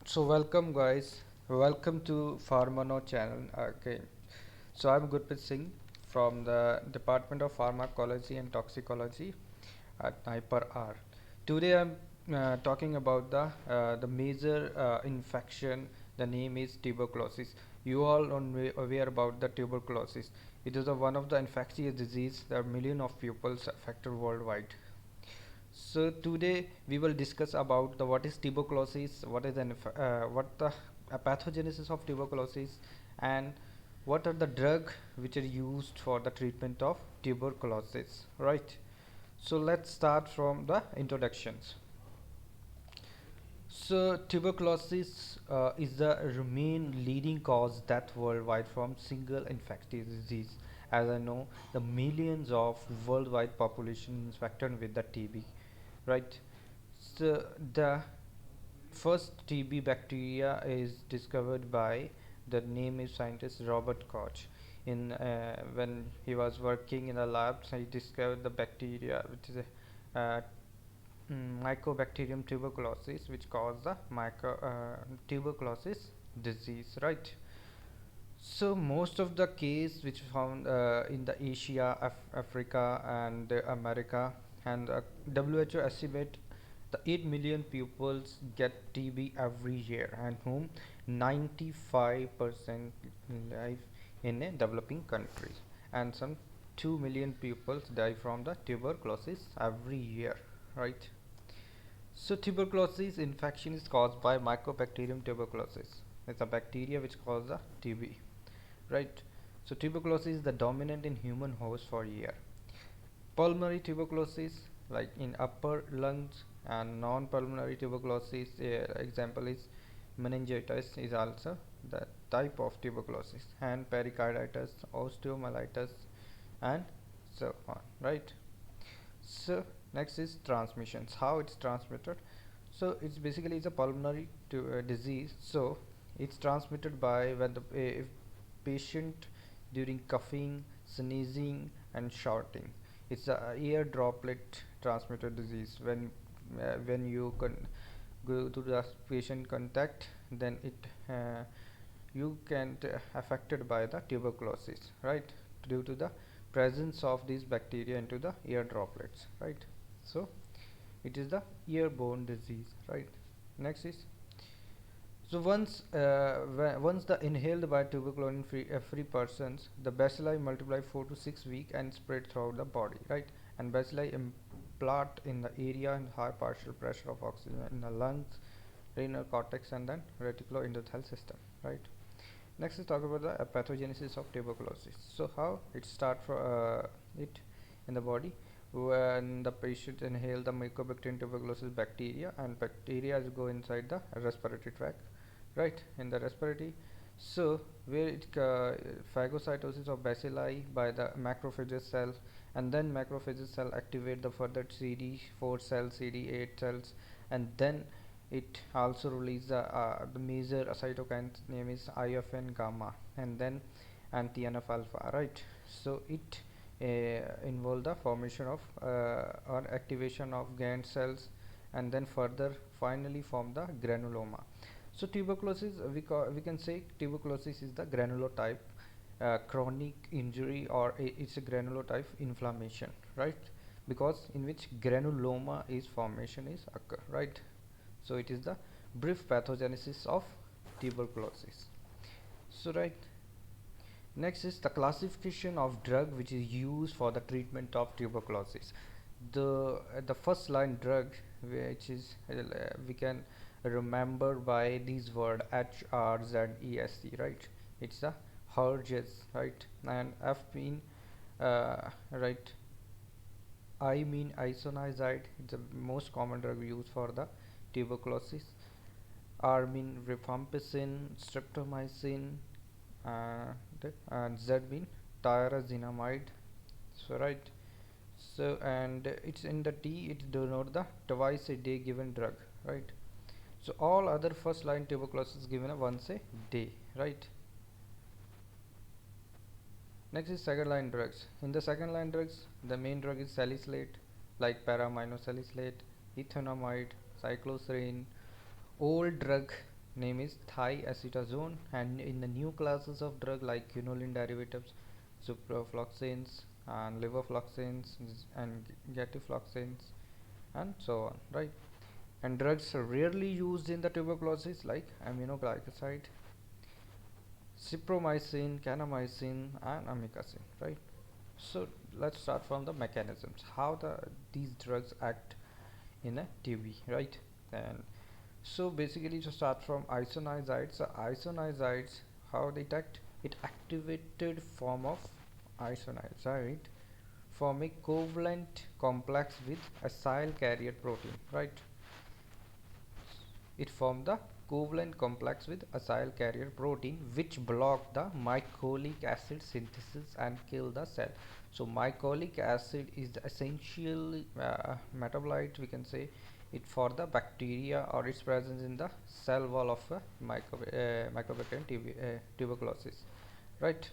So welcome guys, welcome to Pharmano channel again. So I'm Gurpreet Singh from the Department of Pharmacology and Toxicology at NIPER-R. Today I'm talking about the major infection. The name is tuberculosis. You all are aware about the tuberculosis. It is one of the infectious disease that millions of people affected worldwide. So today we will discuss about the what is tuberculosis, what is what the pathogenesis of tuberculosis, and what are the drug which are used for the treatment of tuberculosis. Right. So let's start from the introductions. So tuberculosis is the main leading cause death worldwide from single infectious disease. As I know, the millions of worldwide population infected with the TB, right? So the first TB bacteria is discovered by the name is scientist Robert Koch. In when he was working in a lab, so he discovered the bacteria which is a Mycobacterium tuberculosis, which cause the tuberculosis disease, right? So most of the case which found in the Asia, Africa, and America, and WHO estimate the 8 million pupils get TB every year, and whom 95% live in a developing country, and some 2 million pupils die from the tuberculosis every year, right? So tuberculosis infection is caused by Mycobacterium tuberculosis. It's a bacteria which causes the TB, right? So tuberculosis is the dominant in human host for a year. Pulmonary tuberculosis, like in upper lungs, and non-pulmonary tuberculosis, example is meningitis, is also the type of tuberculosis, and pericarditis, osteomyelitis, and so on, right? So next is transmissions. How it's transmitted? So it's basically it's a pulmonary disease. So it's transmitted by when the if patient during coughing, sneezing, and shouting. It's a air droplet transmitted disease. When you can go to the patient contact, then it you can affected by the tuberculosis, right? Due to the presence of these bacteria into the air droplets, right? So it is the airborne disease, right? Next is, so once the inhaled by tuberculin free persons, the bacilli multiply 4 to 6 weeks and spread throughout the body, right? And bacilli implant in the area and high partial pressure of oxygen in the lungs, renal cortex, and then reticuloendothelial system, right? Next is talk about the pathogenesis of tuberculosis. So how it start for it in the body when the patient inhale the Mycobacterium tuberculosis bacteria, and bacteria go inside the respiratory tract, right, in the respiratory. So where it phagocytosis of bacilli by the macrophages cell, and then macrophages cell activate the further CD4 cells, CD8 cells, and then it also release the major cytokine name is IFN gamma, and then anti-NF alpha, right? So it involve the formation of or activation of Gantt cells, and then further finally form the granuloma. So tuberculosis, we can say tuberculosis is the granulotype chronic injury, or it's a granulotype inflammation, right? Because in which granuloma is formation is occur, right? So it is the brief pathogenesis of tuberculosis. So right, next is the classification of drug which is used for the treatment of tuberculosis. The first line drug, which is we can remember by these word HRZESC, right? It's a Herges, right? And F mean right, I mean isoniazid. It's the most common drug used for the tuberculosis. R mean rifampicin, streptomycin, and Z mean tyrazinamide. So right. So and it's in the T, it denote the twice a day given drug, right? So all other first line tuberculosis given a once a day, right? Next is second line drugs. In the second line drugs, the main drug is salicylate, like paraminosalicylate, ethanamide, cycloserine. Old drug name is thiacetazone, and in the new classes of drug like quinoline derivatives, ciprofloxacins and levofloxacins and gefloxacins and so on, right? And drugs are rarely used in the tuberculosis like aminoglycoside, cipromycin, kanamycin and amikacin, right? So let's start from the mechanisms, how these drugs act in a TB, right? And so basically to start from isoniazides, isoniazides, how they act? It activated form of isoniazide form a covalent complex with acyl carrier protein, right? It formed the covalent complex with acyl carrier protein which block the mycolic acid synthesis and kill the cell. So mycolic acid is the essential metabolite, we can say it, for the bacteria or its presence in the cell wall of mycobacterium tuberculosis, right?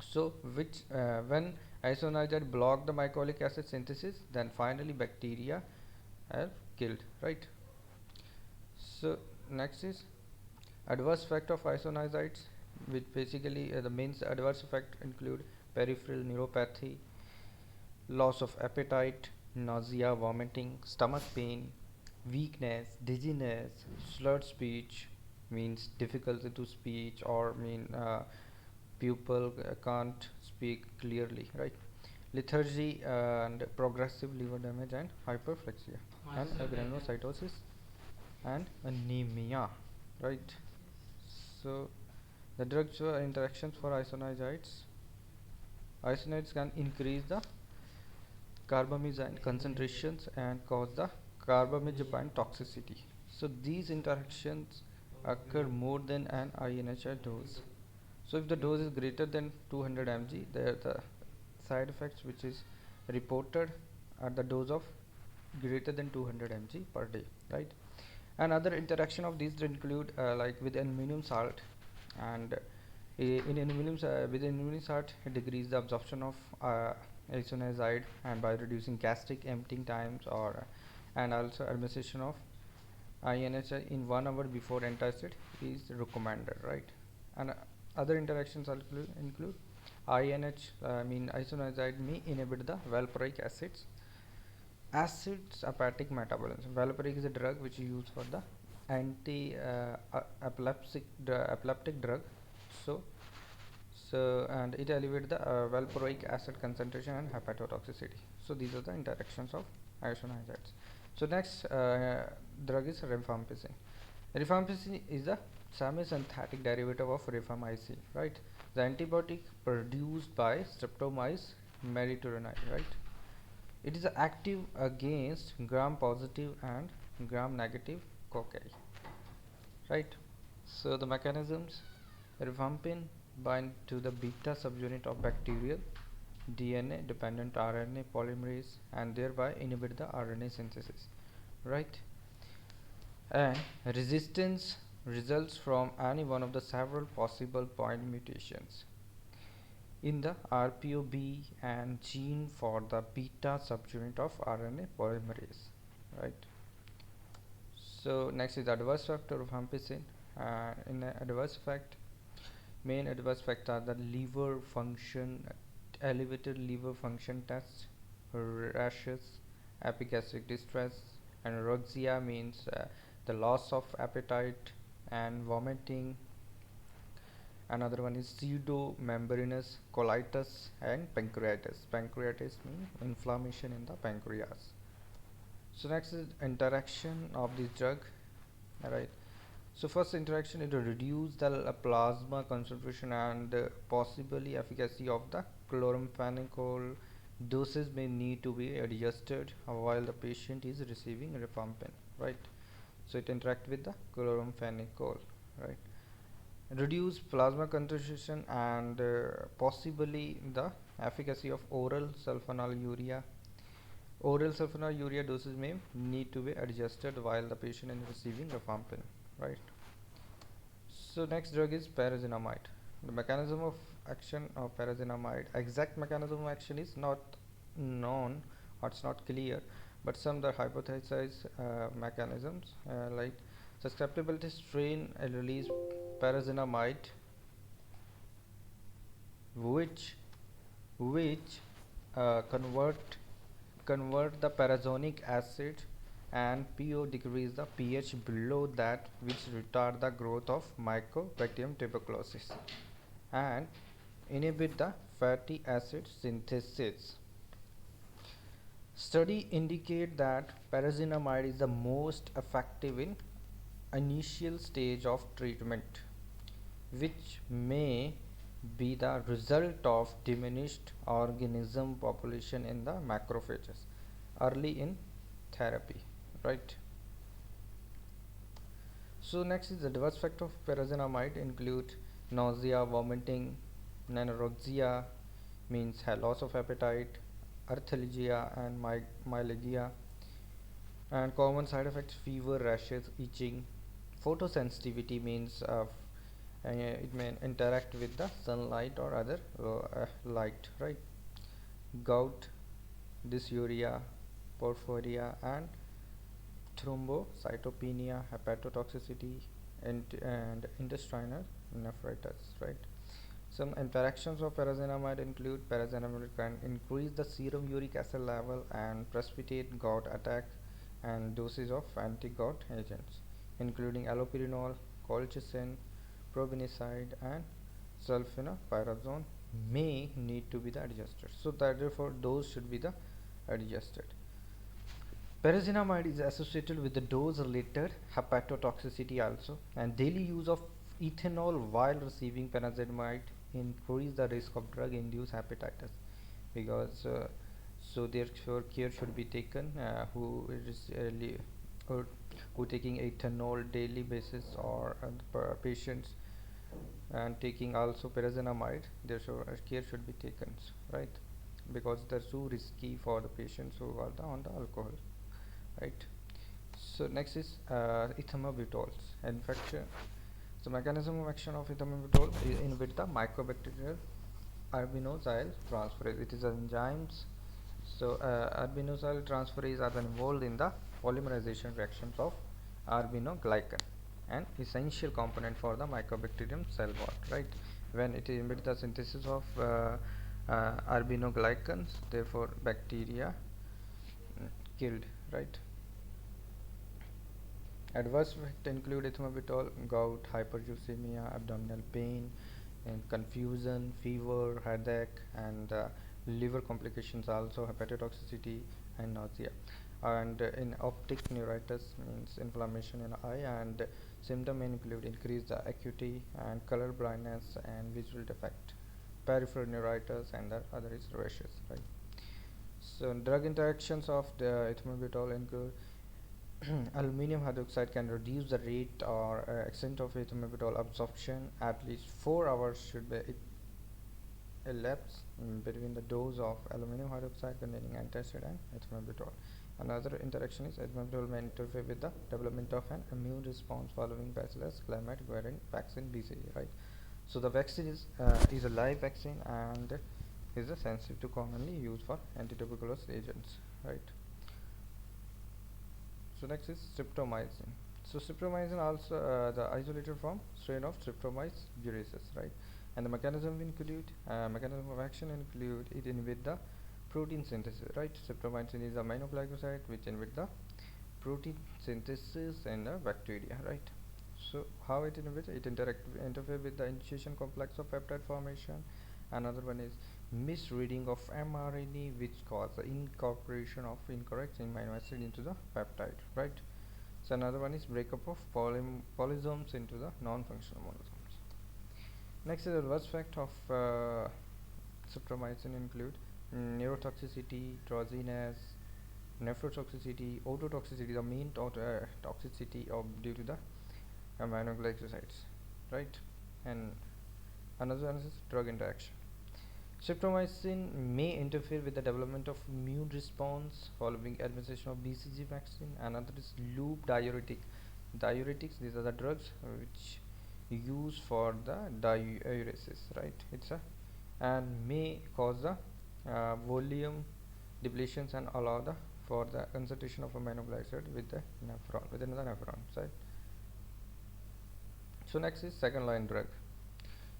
So which when isoniazide block the mycolic acid synthesis, then finally bacteria are killed, right? So next is adverse effect of isoniazides, which basically the main adverse effect include peripheral neuropathy, loss of appetite, nausea, vomiting, stomach pain, weakness, dizziness, slurred speech, means difficulty to speech, or pupil can't speak clearly, right? Lethargy and progressive liver damage and hyperplexia and granulocytosis and anemia, right? So the drugs interactions for isoniazides. Isoniazides can increase the carbamazepine concentrations and cause the carbamazepine toxicity. So these interactions occur more than an INHI dose. So if the dose is greater than 200 mg, there are the side effects which is reported at the dose of greater than 200 mg per day, right? And other interaction of these include like with aluminum salt, and with aluminum salt it decreases the absorption of isoniazide, and by reducing gastric emptying times, or and also administration of INHI in 1 hour before antacid is recommended, right? And other interactions include INH, isoniazide may inhibit the valproic acids hepatic metabolism. Valproic is a drug which is used for the anti epileptic drug. So and it elevates the valproic acid concentration and hepatotoxicity. So these are the interactions of isoniazides. So next drug is rifampicin. Rifampicin is a semi-synthetic derivative of rifamycin, right? The antibiotic produced by Streptomyces meritocroni, right? It is active against gram-positive and gram-negative cocci, right? So the mechanisms: rifampin bind to the beta subunit of bacterial DNA dependent RNA polymerase and thereby inhibit the RNA synthesis, right? And resistance results from any one of the several possible point mutations in the RPOB and gene for the beta subunit of RNA polymerase, right? So next is adverse factor of ampicillin. In adverse effect, main adverse effects are the liver function, elevated liver function tests, rashes, epigastric distress, anorexia, means the loss of appetite and vomiting. Another one is pseudomembranous colitis and pancreatitis. Pancreatitis means inflammation in the pancreas. So next is interaction of this drug, right? So first interaction, it will reduce the plasma concentration and possibly efficacy of the chloramphenicol. Doses may need to be adjusted while the patient is receiving rifampin, right? So it interact with the chloramphenicol, right? Reduce plasma concentration and possibly the efficacy of oral sulfonylurea. Oral sulfonylurea doses may need to be adjusted while the patient is receiving rifampin, right? So next drug is pyrazinamide. The mechanism of action of pyrazinamide, exact mechanism of action is not known or it's not clear, but some the hypothesized mechanisms like Susceptibility strain release parazinamide, which which convert the parazonic acid, and PO decrease the pH below that, which retard the growth of Mycobacterium tuberculosis and inhibit the fatty acid synthesis. Study indicate that parazinamide is the most effective in initial stage of treatment, which may be the result of diminished organism population in the macrophages early in therapy, right? So next is the adverse effect of parazinamide include nausea, vomiting, anorexia, means loss of appetite, arthalgia and myalgia, and common side effects fever, rashes, itching. Photosensitivity means it may interact with the sunlight or other light, right? Gout, dysuria, porphyria, and thrombocytopenia, hepatotoxicity, and intestinal nephritis, right? Some interactions of parazinamide include parazinamide can increase the serum uric acid level and precipitate gout attack, and doses of anti-gout agents including allopurinol, colchicine, probenecide, and sulfonapyrazone may need to be the adjusted. So that therefore those should be the adjusted. Parazinamide is associated with the dose-related hepatotoxicity also, and daily use of ethanol while receiving parazinamide increase the risk of drug-induced hepatitis, because so therefore care should be taken who is or who taking ethanol daily basis, or patients and taking also parazinamide, therefore care should be taken, right? Because they're too risky for the patients who are on the alcohol, right? So next is ethambutol infection. So mechanism of action of ethambutol is inhibit the mycobacterial arbenosyl transferase. It is enzymes. So arbenosyl transferase are involved in the polymerization reactions of arbenoglycan, an essential component for the mycobacterium cell wall, right? When it inhibits the synthesis of arbenoglycans, therefore bacteria killed, right? Adverse effects include ethambutol, gout, hyperuricemia, abdominal pain, and confusion, fever, headache, and liver complications, also hepatotoxicity and nausea. And in optic neuritis means inflammation in eye, and symptoms include increased acuity and color blindness and visual defect, peripheral neuritis, and the other is rashes, right? So drug interactions of the ethambutol include aluminum hydroxide can reduce the rate or extent of ethambutol absorption. At least 4 hours should be elapse between the dose of aluminum hydroxide containing antacid and ethambutol. Another interaction is ethambutol may interfere with the development of an immune response following bacillus climate variant vaccine BCG, right? So the vaccine is a live vaccine and is sensitive to commonly used for antituberculous agents, right? So next is streptomycin. So streptomycin also the isolated form strain of Streptomyces buraceus, right? And the mechanism mechanism of action include it inhibit the protein synthesis, right? Streptomycin is aminoglycoside which inhibit the protein synthesis in the bacteria, right? So how it inhibits? It interfere with the initiation complex of peptide formation. Another one is misreading of mRNA, which cause the incorporation of incorrect amino acid into the peptide, right? So another one is breakup of polysomes into the non-functional monosomes. Next is adverse effect of streptomycin include neurotoxicity, drowsiness, nephrotoxicity, ototoxicity, the main toxicity of due to the aminoglycosides, right? And another one is drug interaction. Streptomycin may interfere with the development of immune response following administration of BCG vaccine. Another is loop diuretic. Diuretics, these are the drugs which used for the diuresis, right? It's a and may cause the volume depletions and allow the for the concentration of amino glycoside with the nephron within the nephron, right? So next is second line drug.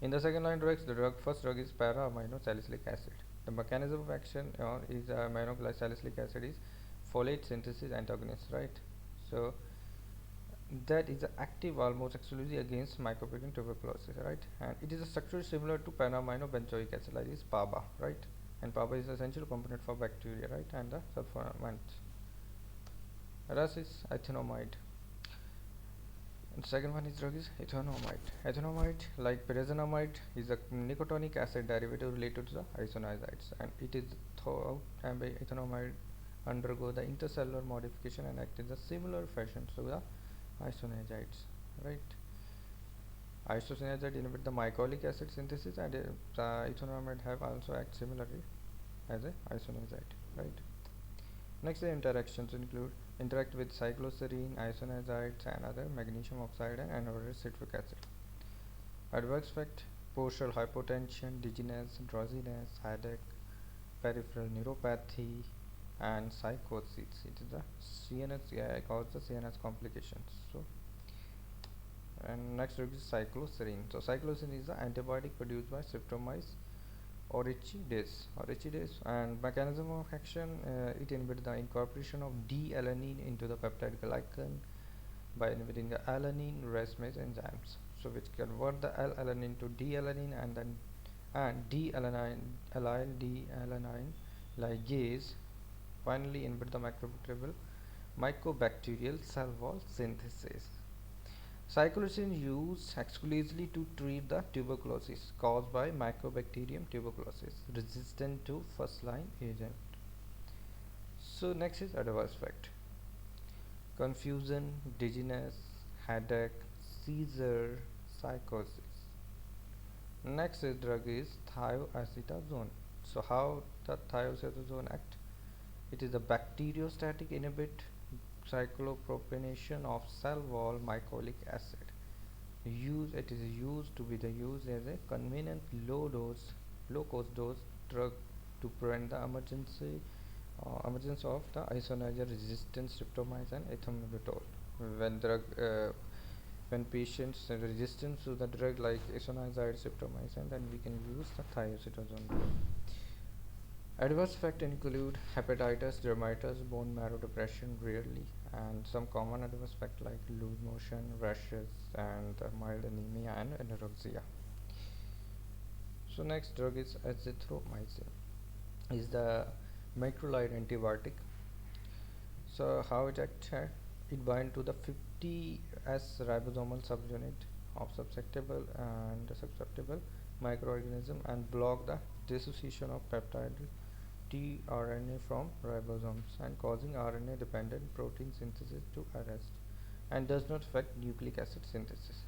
In the second line drugs, the first drug is para-amino salicylic acid. The mechanism of action is amino salicylic acid is folate synthesis antagonist, right? So that is active almost exclusively against Mycobacterium tuberculosis, right? And it is a structure similar to para-amino benzoic acid, like is PABA, right? And PABA is essential component for bacteria, right? And the sulfonamides. Ras is ethanamide. And second one is drug is ethanamide. Ethanamide, like pyrazanamide, is a nicotinic acid derivative related to the isoniazides, and it is thought ethanamide undergo the intercellular modification and act in a similar fashion to the isoniazides, right? Isoniazide inhibit the mycolic acid synthesis, and the ethanamide have also act similarly as a isoniazide, right? Next, the interactions include interact with cycloserine, isoniazides, and other magnesium oxide and anhydrous citric acid. Adverse effect: postural hypotension, dizziness, drowsiness, headache, peripheral neuropathy, and psychosis. It is the CNS cause the CNS complications. So, and next drug is cycloserine. So, cycloserine is the antibiotic produced by Streptomyces Orichidase, and mechanism of action, it inhibits the incorporation of D-alanine into the peptide glycan by inhibiting the alanine racemase enzymes, so which convert the L-alanine to D-alanine, and then D-alanine allyl D-alanine ligase finally inhibit the mycobacterial cell wall synthesis. Cyclosin used exclusively to treat the tuberculosis caused by Mycobacterium tuberculosis resistant to first line agent. So next is adverse effect: confusion, dizziness, headache, seizure, psychosis. Next is drug is thioacetazone. So how the thioacetazone act? It is a bacteriostatic inhibit cyclopropionation of cell wall mycolic acid. It is used to be the used as a convenient low cost dose drug to prevent the emergence of the isoniazid resistant streptomyces and ethambutol. When drug when patients are resistant to the drug like isoniazid streptomycin, then we can use the thioacetazone. Adverse effects include hepatitis, dermatitis, bone marrow depression rarely, and some common adverse effects like loose motion, rashes, and mild anemia and anorexia. So next drug is azithromycin. Is the macrolide antibiotic. So how it acts? It binds to the 50S ribosomal subunit of susceptible microorganism and block the dissociation of peptide tRNA from ribosomes and causing RNA dependent protein synthesis to arrest, and does not affect nucleic acid synthesis.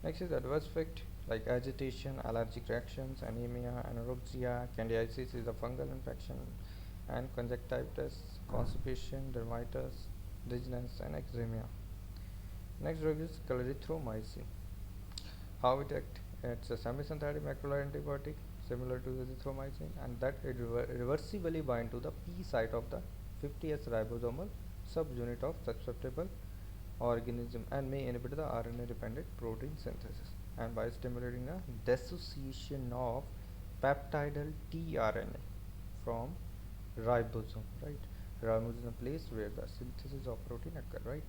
Next is adverse effect like agitation, allergic reactions, anemia, anorexia, candidiasis is a fungal infection, and conjunctivitis, constipation, dermatitis, dizziness, and eczema. Next drug is clarithromycin. How it acts? It's a semisynthetic macrolide antibiotic similar to the azithromycin, and that it reversibly bind to the P site of the 50S ribosomal subunit of susceptible organism and may inhibit the RNA dependent protein synthesis, and by stimulating the dissociation of peptidal tRNA from ribosome, right? Ribosome is the place where the synthesis of protein occur, right?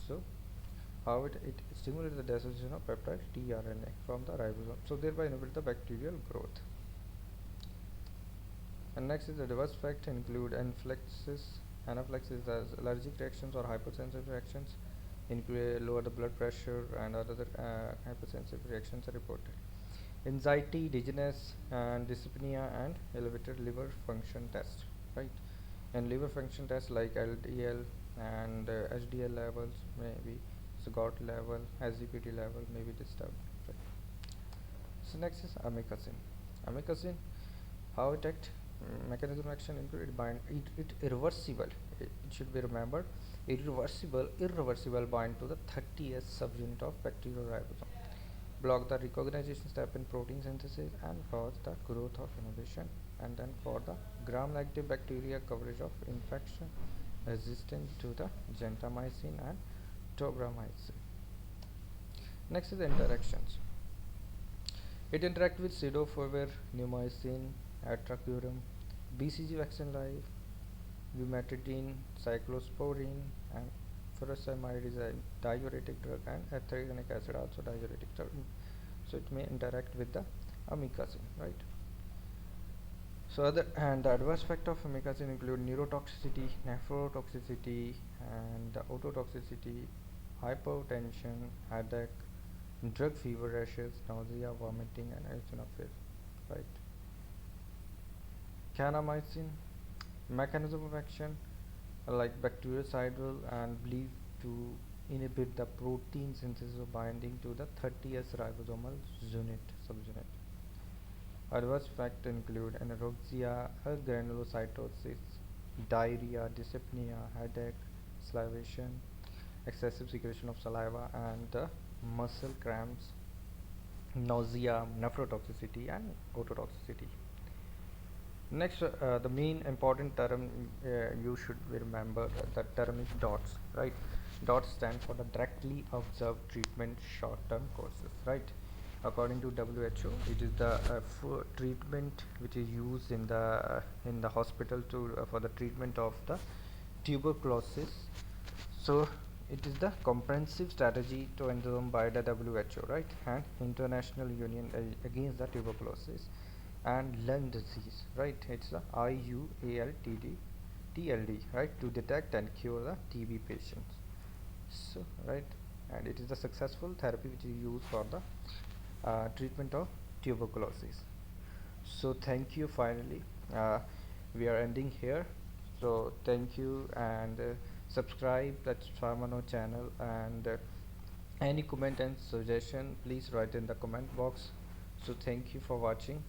So how it stimulates the dissociation of peptide tRNA from the ribosome, so thereby inhibit the bacterial growth. And next is the adverse effect include anaphylaxis as allergic reactions or hypersensitive reactions, include lower the blood pressure, and other hypersensitive reactions are reported. Anxiety, dizziness, and dyspnea, and elevated liver function test, right? And liver function tests like LDL and HDL levels may be SGOT level, SGPT level may be disturbed, right? So next is amikacin. Amikacin, how it act? Mechanism of action include it irreversible. It should be remembered, irreversible bind to the 30S subunit of bacterial ribosome, block the recognition step in protein synthesis, and cause the growth of inhibition, and then for the gram-negative bacteria coverage of infection resistant to the gentamicin and tobramycin. Next is interactions. It interacts with pseudofovir, neomycin, atracurum, BCG vaccine live, bumetanide, cyclosporine, and furosemide is a diuretic drug, and ethylenic acid also diuretic drug. So it may interact with the amikacin, right? So other and the adverse effect of amikacin include neurotoxicity, nephrotoxicity, and the ototoxicity, hypotension, headache, drug fever rashes, nausea, vomiting, and eosinophil, right? Kanamycin, mechanism of action like bactericidal and believed to inhibit the protein synthesis of binding to the 30S ribosomal subunit. Adverse effects include anorexia, granulocytosis, diarrhea, dyspnea, headache, salivation, excessive secretion of saliva, and muscle cramps, nausea, nephrotoxicity, and ototoxicity. Next, the main important term you should remember, the term is DOTS, right? DOTS stand for the directly observed treatment short-term courses, right? According to WHO, it is the treatment which is used in the hospital to for the treatment of the tuberculosis. So it is the comprehensive strategy to endowed by the WHO, right, and International Union against the tuberculosis and lung disease, right? It's the TLD, right, to detect and cure the TB patients. So, right, and it is the successful therapy which is used for the treatment of tuberculosis. So, thank you. Finally, we are ending here. So, thank you, and subscribe that Pharmano channel, and any comment and suggestion, please write in the comment box. So, thank you for watching.